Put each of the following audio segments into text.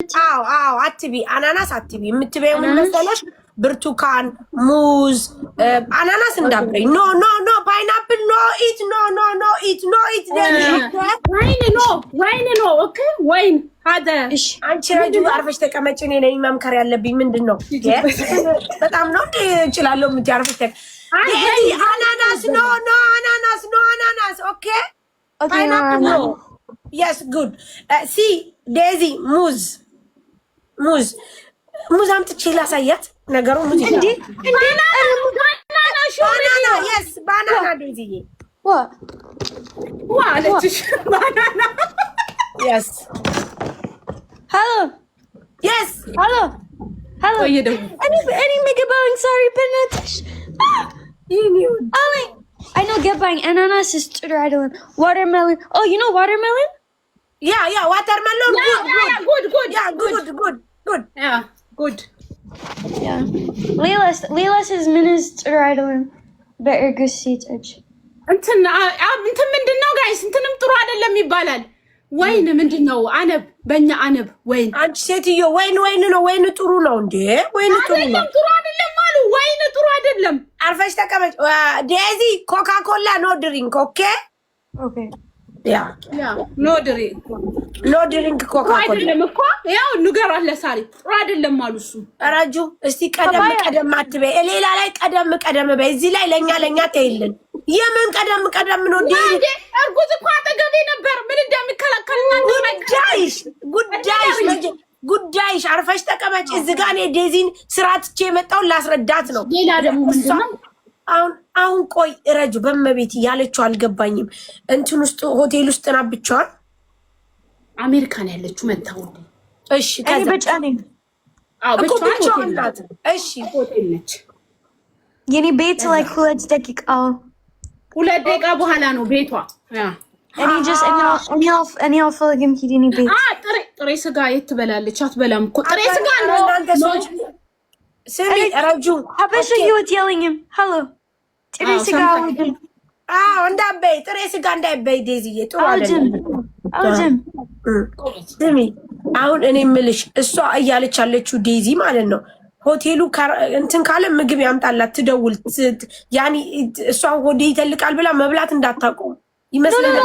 አዎ አትቢ አናናስ አትቢ የምትበይው ምን መሰለሽ ብርቱካን ሙዝ አናናስ እንዳበይ ኖ ፓይናፕል ኖ ኢት ወይን ኖ ኦኬ ወይን هذا አንቺ ረጁ አርፈሽ ተቀመጪ እኔ ነኝ መምከር ያለብኝ ምንድነው በጣም ነው እንዴ እችላለሁ ምን ያርፈሽ አናናስ ኖ አናናስ ኦኬ ፓይናፕል ኖ yes good see daisy ሙዝ አምጥቼ ላሳያት ነገሩ ሙዝ እንዴ ባናና yes ባናና ዴዚዬ ዋለችሽ ባናና yes hello yes hello any ምግባን sorry በነትሽ I know ገባኝ ananas is ጥሩ አይደለም watermelon oh you know watermelon yeah watermelon good yeah good yeah Leila's is minister አይደለም በእርግስ ሲተች እንትን ምንድነው ጋይስ እንትንም ጥሩ አይደለም ይባላል ወይን ምንድነው አነብ በእኛ አነብ ወይን አንቺ ሴትዮ ወይን ነው ወይን ጥሩ ነው እንዴ ወይን ጥሩ ነው ጥሩ አይደለም አሉ ወይን ጥሩ አይደለም አርፈሽ ተቀመጭ ዴዚ ኮካ ኮላ ኖ ድሪንክ ኦኬ ያ ኖ ድሪንክ ኮካ ኮላ አይደለም እኮ ያው ንገር አለ ሳሪ ጥሩ አይደለም አሉ እሱ አራጁ እስቲ ቀደም አትበይ ሌላ ላይ ቀደም በይ እዚህ ላይ ለኛ ተይልን የምን ቀደም ነው እንዴ እርጉዝ እኮ አጠገቤ ነበር ምን እንደሚከለከልና ጉዳይሽ አርፈሽ ተቀመጭ እዚህ ጋር እኔ ዴዚን ስራትቼ የመጣው ላስረዳት ነው ሌላ ደግሞ ምንድነው አሁን ቆይ ረጁ በመቤት ያለችው አልገባኝም እንትን ውስጥ ሆቴል ውስጥ ና ብቻዋን አሜሪካን ያለችው መጣው እሺ ከዛ በጫኔ ብቻዋን ናት እሺ ሆቴል ነች የኔ ቤት like 2 ደቂቃ 2 ደቂቃ በኋላ ነው ቤቷ እኔ አልፈልግም ሂድኒ ቤት ጥሬ ስጋ የት ትበላለች አትበላም እኮ ጥሬ ስጋ ነው ስሚ ረጁ ሀበሻ ህይወት የለኝም ሀሎ ጥሬ ስጋ እንዳበይ ጥሬ ስጋ እንዳይበይ ዴዚዬ ጥሩ አልጅም ስሚ አሁን እኔ የምልሽ እሷ እያለች ያለችው ዴዚ ማለት ነው ሆቴሉ እንትን ካለ ምግብ ያምጣላት ትደውል ያኒ እሷ ሆዴ ይተልቃል ብላ መብላት እንዳታቆም ይመስላል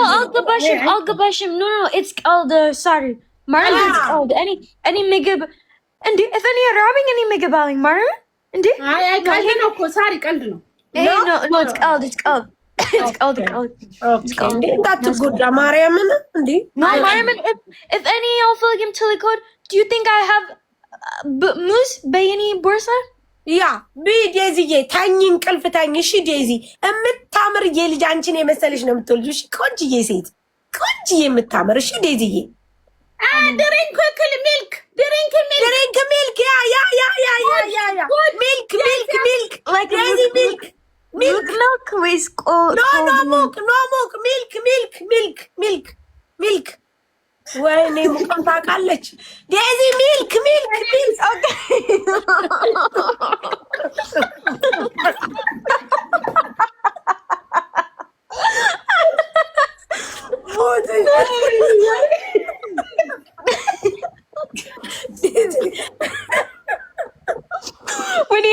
አልገባሽም no it's called sorry Marlon it's called any ምግብ እንዴ እኔ ራቢንግ እኔ ምግብ አለኝ ማርያም እንዴ አይ ቀልድ ነው እኮ ሳሪ ቀልድ ነው no it's called እንዴ እንዳትጎዳ ማርያምን እንዴ no ማርያም if any አልፈልግም ትልኮድ do you think I have ሙዝ በየኔ ቦርሳ ያ ዴዚዬ ታኝ እንቅልፍ ታኝ እሺ ዴዚ የምታምር የልጅ አንቺን የመሰለሽ ነው የምትወልጂው እሺ ቆንጅዬ ሴት ቆንጅዬ የምታምር እሺ ዴዚዬ ድሪንክ ሚልክ ያ ሚልክ ዴዚ ሚልክ ወይስ ሚልክ ወይኔ ሙቀም ታውቃለች ዴዚ ሚልክ when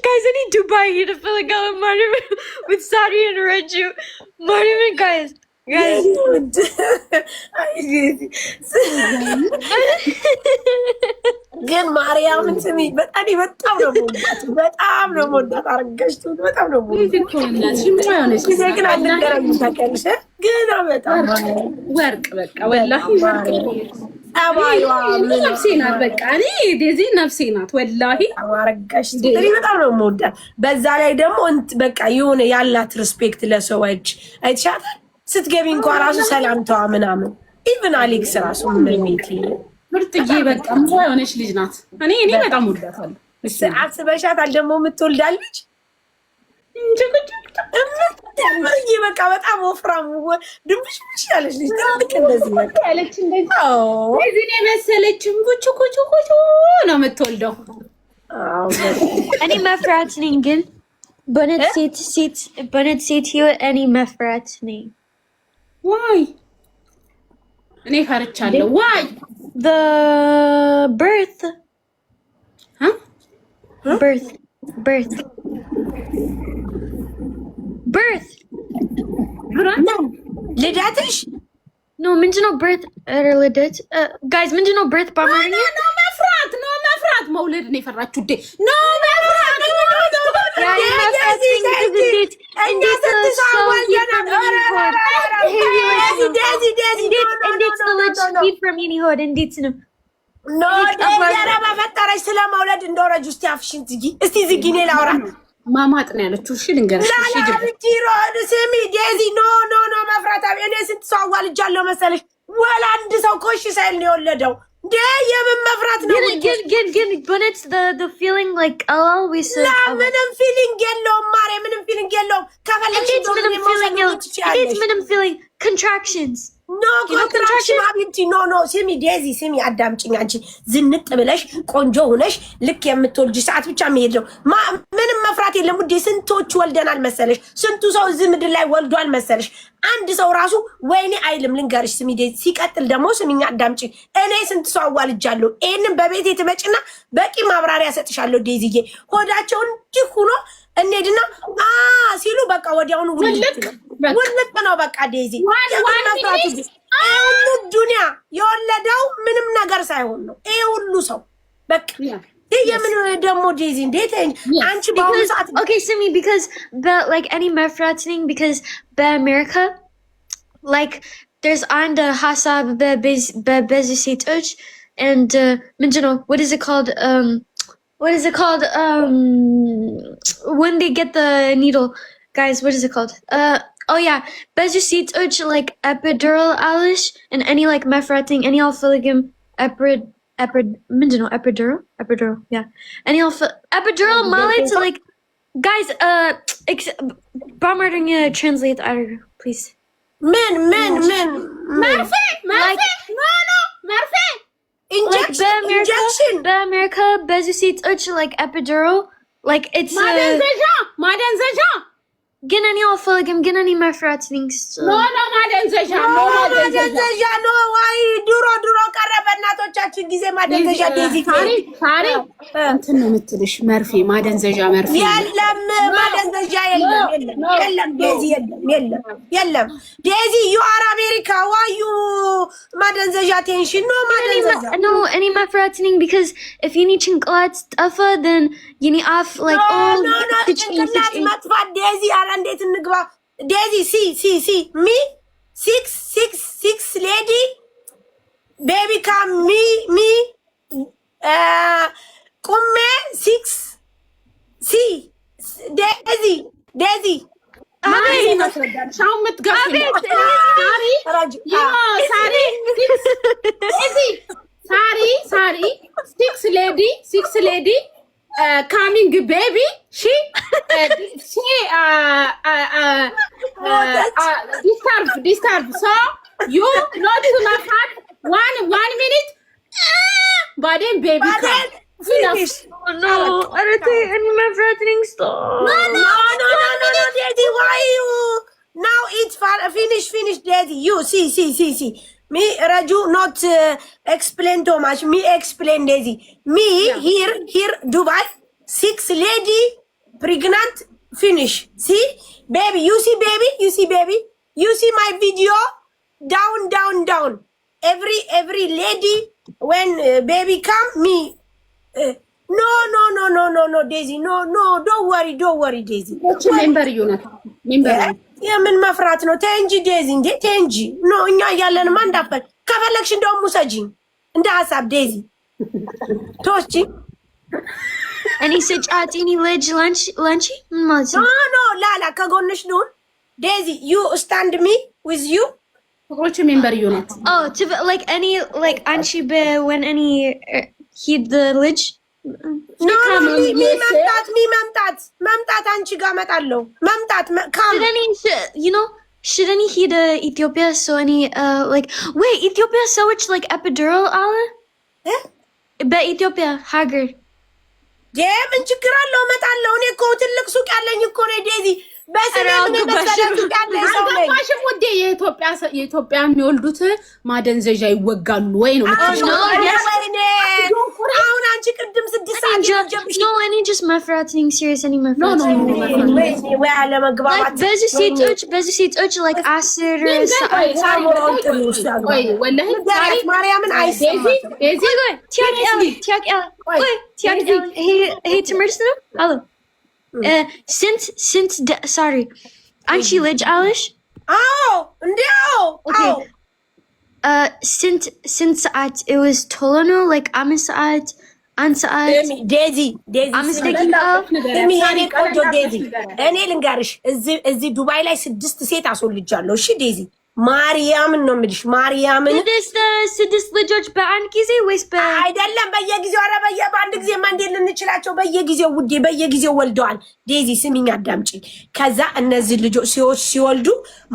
guys I need Dubai here to fill a Martin with Sari and Reju Martin guys ግን ማርያምን ስሚ በጣም ነው የምወዳት አረጋሽቱ በጣም ነው ግን አልነገረኝም ታውቂያለሽ ግን በጣም ወርቅ በቃ ወላሂ ነፍሴ ናት በቃ እኔ ዴዚ ነፍሴ ናት ወላሂ አረጋሽቱ በጣም ነው የምወዳት በዛ ላይ ደግሞ በቃ የሆነ ያላት ሪስፔክት ለሰዎች አይቻታል ስትገቢ እንኳን ራሱ ሰላምታዋ ምናምን ኢቭን አሌክስ ራሱ ምንሚቲ ምርጥዬ በቃ ምን የሆነች ልጅ ናት እኔ በጣም ወዳታለሁ አስበሻታል ደግሞ የምትወልዳለች እንጂ በቃ በጣም ወፍራም ድንብሽብሽ ያለች ልጅ ትልቅ እንደዚህ በቃ ያለች እንደዚህ እዚህ የመሰለችም ኩቹ ነው የምትወልደው እኔ መፍራት ነኝ ግን በነት ሴት ህይወት እኔ መፍራት ነኝ ዋይ እኔ ፈርቻለሁ ዋይ the birth ልደትሽ no ምንድነው birth ልደት guys ምንድነው birth በአማርኛ ነው መፍራት መውለድ ነው የፈራችሁ ዴ ነው መፍራት በፈጠረች ስለመውለድ እንደወረጅ ውስጥ አፍሽን ዝጊ እስቲ ዝጊ እኔ ላውራ ማማጥ ነው ያለችው እሺ ልንገርሽ ስሚ ዴዚ ኖ መፍራት እኔ ስንት ሰው አዋልጃለሁ መሰለሽ ወላ አንድ ሰው ኮሽ ሳይል ነው የወለደው የምን መፍራት ነው ግን but it's the feeling like I'll always ምንም ፊሊንግ የለውም ማሬ ምንም ፊሊንግ የለውም ከፈለግሽ ምንም feeling contractions ኖ ኮንትራክሽን አብንቲ ኖ ስሚ ዴዚ ስሚ አዳምጪኝ አንቺ ዝንጥ ብለሽ ቆንጆ ሆነሽ ልክ የምትወልጂ ሰዓት ብቻ መሄድ ነው ምንም መፍራት የለም ውዴ ስንቶች ወልደናል መሰለሽ ስንቱ ሰው እዚህ ምድር ላይ ወልዷል መሰለሽ አንድ ሰው ራሱ ወይኔ አይልም ልንገርሽ ስሚ ዴዚ ሲቀጥል ደግሞ ስሚኛ አዳምጪኝ እኔ ስንት ሰው አዋልጃለሁ ይሄንን በቤቴ ትመጪና በቂ ማብራሪያ ሰጥሻለሁ ዴዚዬ ሆዳቸው እንዲህ ሆኖ እንሄድና ሲሉ በቃ ወዲያውኑ ውልቅ ነው በቃ ዴዚ ሁሉ ዱንያ የወለደው ምንም ነገር ሳይሆን ነው ይሄ ሁሉ ሰው በቃ የምን ደግሞ ዴዚ እንዴት አንቺ በአሁኑ ሰዓት okay simi because but like any mefrat thing because በአሜሪካ like there's on the hasab በዚህ ሴቶች and ምንድነው what is it called when they get the needle guys what is it called oh yeah በዚህ ሴቶች like epidural alish and any like mefrating any alphaligum ምንድነው epidural yeah any epidural ማለት like guys በአማርኛ translate አድርጉ please ምን መርፌ injection በአሜሪካ በዚህ ሴቶች like epidural like it's ማደንዘዣ ግን እኔ አልፈልግም ግን እኔ መፍራት ኒንግስ ኖ ማደንዘዣ ኖ ዋይ ድሮ ቀረ በእናቶቻችን ጊዜ ማደንዘዣ ዴዚ ታሪ እንትን ነው የምትልሽ መርፌ ማደንዘዣ መርፌ የለም ማደንዘዣ የለም ዴዚ የለም ዴዚ ዩ አር አሜሪካ ዋዩ ማደንዘዣ ቴንሽን ኖ ማደንዘዣ no እኔ መፍራት ኒንግ because if you need ጭንቅላት ጠፋ then you need off like all ጭንቅላት መጥፋት ዴዚ እንዴት እንግባ ዴዚ ሲ ሚ 6 ሌዲ ቤቢ ካም ሚ ቁሜ 6 ሲ ዴዚ ሻው ምትገፍ ሳሪ 6 ሌዲ coming baby she disturb so you not to my heart 1 minute but then baby come finish no I don't think any my threatening stuff no daddy why you now it's finish daddy you see me Raju not explain too much me explain Daisy me here Dubai 6 lady pregnant finish see baby you see baby you see my video down every lady when baby come me no Daisy no don't worry Daisy member unit የምን መፍራት ነው ተንጂ ዴዚ እንዴ ተንጂ ነው እኛ ያለንማ እንዳፈል ከፈለግሽ እንደውም ሙሰጂኝ እንደ ሐሳብ ዴዚ ቶስቺ እኔ ስጫቲኒ ልጅ ላንቺ ማለት ኖ ላላ ከጎንሽ ነው ዴዚ you stand me with you which member unit oh to like any like አንቺ when any he the ልጅ መምጣት አንቺ ጋር መጣለው መምጣት you know shouldn't he the Ethiopia so any like wait Ethiopia ሰዎች like epidural አለ በኢትዮጵያ ሀገር ምን ችግር አለው መጣለው እኔ እኮ ትልቅ ሱቅ ያለኝ እኮ ነው ዴዚ አልገባሽም ውዴ የኢትዮጵያ የሚወልዱት ማደንዘዣ ይወጋሉ ወይ ነው አሁን አንቺ ቅድም 6 ሰዓት any just mafrating serious any No. like በዚህ ሴቶች like አስር ማርያምን ይሄ ትምህርት ነው አሎ sorry አንቺ ልጅ አለሽ አዎ እንዴው since ሰዓት it was ቶሎ ነው like አምስት ሰዓት አንድ ሰዓት ዴዚ አምስት ደቂቃ ቆንጆ ዴዚ እኔ ልንገርሽ እዚህ ዱባይ ላይ 6 ሴት አስወልጃለሁ እሺ ዴዚ ማርያምን ነው የምልሽ ማርያምን ስድስት ልጆች በአንድ ጊዜ ወይስ አይደለም በየጊዜው ኧረ በአንድ ጊዜ ማንዴ ልንችላቸው በየጊዜው ውዴ በየጊዜው ወልደዋል ዴዚ ስሚኝ አዳምጪ ከዛ እነዚህ ልጆች ሲወልዱ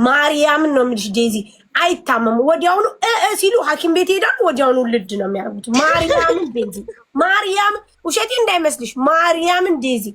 ማርያምን ነው የምልሽ ዴዚ አይታመሙ ወዲያውኑ ሲሉ ሐኪም ቤት ሄዳሉ ወዲያውኑ ልድ ነው የሚያደርጉት ማርያምን ዴዚ ማርያም ውሸቴ እንዳይመስልሽ ማርያምን ዴዚ